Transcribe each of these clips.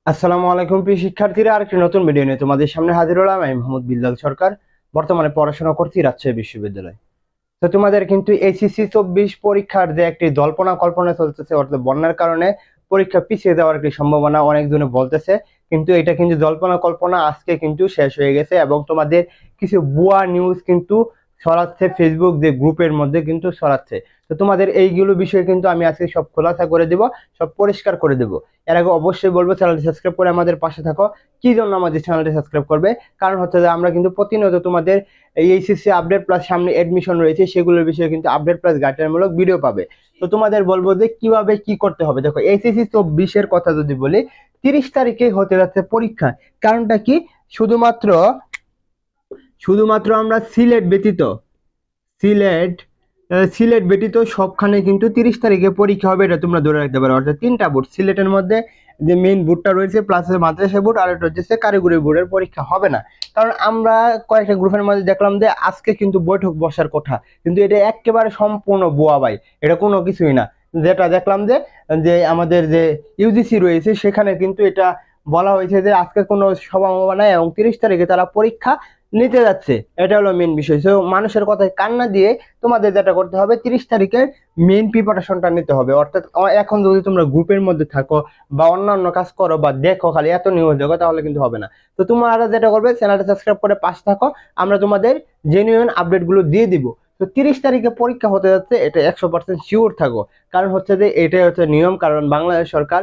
আসসালামু আলাইকুম প্রিয় শিক্ষার্থীরা, আরেকটি নতুন ভিডিও নিয়ে তোমাদের সামনে হাজির হলাম। আমি মোহাম্মদ বিল্লাল সরকার, বর্তমানে পড়াশোনা করছি রাজশাহী বিশ্ববিদ্যালয়। তো তোমাদের কিন্তু এইচএসসি 24 পরীক্ষার যে একটি জল্পনা কল্পনা চলতেছে, অর্থাৎ বন্যার কারণে পরীক্ষা পিছিয়ে যাওয়ার একটি সম্ভাবনা অনেকজনে বলতেছে, কিন্তু এটা কিন্তু জল্পনা কল্পনা আজকে কিন্তু শেষ হয়ে গেছে এবং তোমাদের কিছু ভুয়া নিউজ কিন্তু ছড়াচ্ছে, ফেসবুক যে গ্রুপের মধ্যে কিন্তু ছড়াচ্ছে। তো তোমাদের এইগুলো বিষয়ে কিন্তু আমি আজকে সব খোলাসা করে দেব, সব পরিষ্কার করে দেব। এর আগে অবশ্যই বলবো চ্যানেলটি সাবস্ক্রাইব করে আমাদের পাশে থাকো। কি জন্য আমাদের চ্যানেলটি সাবস্ক্রাইব করবে? কারণ হচ্ছে যে আমরা কিন্তু প্রতিনিয়ত তোমাদের এইচএসসি আপডেট প্লাস সামনে এডমিশন রয়েছে, সেগুলোর বিষয়ে কিন্তু আপডেট প্লাস গাইডলাইনমূলক ভিডিও পাবে। তো তোমাদের বলবো যে কিভাবে কি করতে হবে। দেখো, এইচএসসি 24-এর কথা যদি বলি, 30 তারিখে হতে যাচ্ছে পরীক্ষা। কারণটা কি? শুধুমাত্র শুধুমাত্র আমরা সিলেট সিলেট ব্যতীত সবখানে কিন্তু 30 তারিখে পরীক্ষা হবে, এটা তোমরা ধরে রাখতে পারো। অর্থাৎ তিনটা বোর্ড, সিলেটের মধ্যে যে মেইন বোর্ডটা রয়েছে প্লাস মাদ্রাসা বোর্ড, আর একটা হচ্ছে কারিগরি বোর্ডের পরীক্ষা হবে না। কারণ আমরা কয়েকটা গ্রুপের মধ্যে দেখলাম যে আজকে কিন্তু বৈঠক বসার কথা, কিন্তু এটা একেবারে সম্পূর্ণ ভুয়া ভাই, এটা কোনো কিছুই না। যেটা দেখলাম যে যে আমাদের যে ইউজিসি রয়েছে সেখানে কিন্তু এটা বলা হয়েছে যে আজকে কোনো সভা নাই এবং 30 তারিখে তারা পরীক্ষা নিতে যাচ্ছে। এটা হলো মেন বিষয়। তো মানুষের কথায় কান্না দিয়ে তোমাদের যেটা করতে হবে, 30 তারিখের মেইন প্রিপারেশনটা নিতে হবে। অর্থাৎ এখন যদি তোমরা গ্রুপের মধ্যে থাকো বা অন্যান্য কাজ করো বা দেখো খালি এত নিউজ দেখো, তাহলে কিন্তু হবে না। তো তোমরা যেটা করবে, চ্যানেলটা সাবস্ক্রাইব করে পাশে থাকো, আমরা তোমাদের জেনুইন আপডেট গুলো দিয়ে দিব। তো 30 তারিখে পরীক্ষা হতে যাচ্ছে, এটা 100% শিওর থাকো। কারণ হচ্ছে যে এটাই হচ্ছে নিয়ম। কারণ বাংলাদেশ সরকার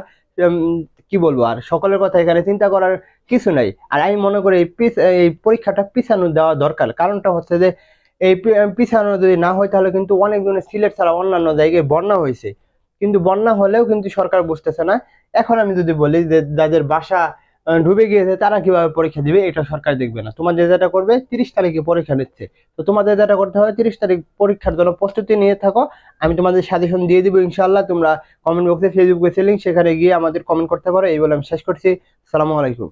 কি বলবো, আর সকলের কথা এখানে চিন্তা করার কিছু নাই। আর আমি মনে করি এই পরীক্ষাটা পিছানো দেওয়া দরকার। কারণটা হচ্ছে যে এই পিছানো যদি না হয়, তাহলে কিন্তু অনেকজনের সিলেট ছাড়া অন্যান্য জায়গায় বন্যা হয়েছে, কিন্তু বন্যা হলেও কিন্তু সরকার বুঝতেছে না। এখন আমি যদি বলি যে যাদের বাসা ডুবে গিয়েছে তারা কিভাবে পরীক্ষা দিবে, এটা সরকার দেখবে না। তোমাদের যেটা করবে, 30 তারিখে পরীক্ষা নিচ্ছে, তো তোমাদের যেটা করতে হবে, 30 তারিখ পরীক্ষার জন্য প্রস্তুতি নিয়ে থাকো। আমি তোমাদের সাজেশন দিয়ে দিব ইনশাআল্লাহ। তোমরা কমেন্ট বক্সে, ফেসবুক পেজে লিংক, সেখানে গিয়ে আমাদের কমেন্ট করতে পারো। এই বলে আমি শেষ করছি। আসসালামু আলাইকুম।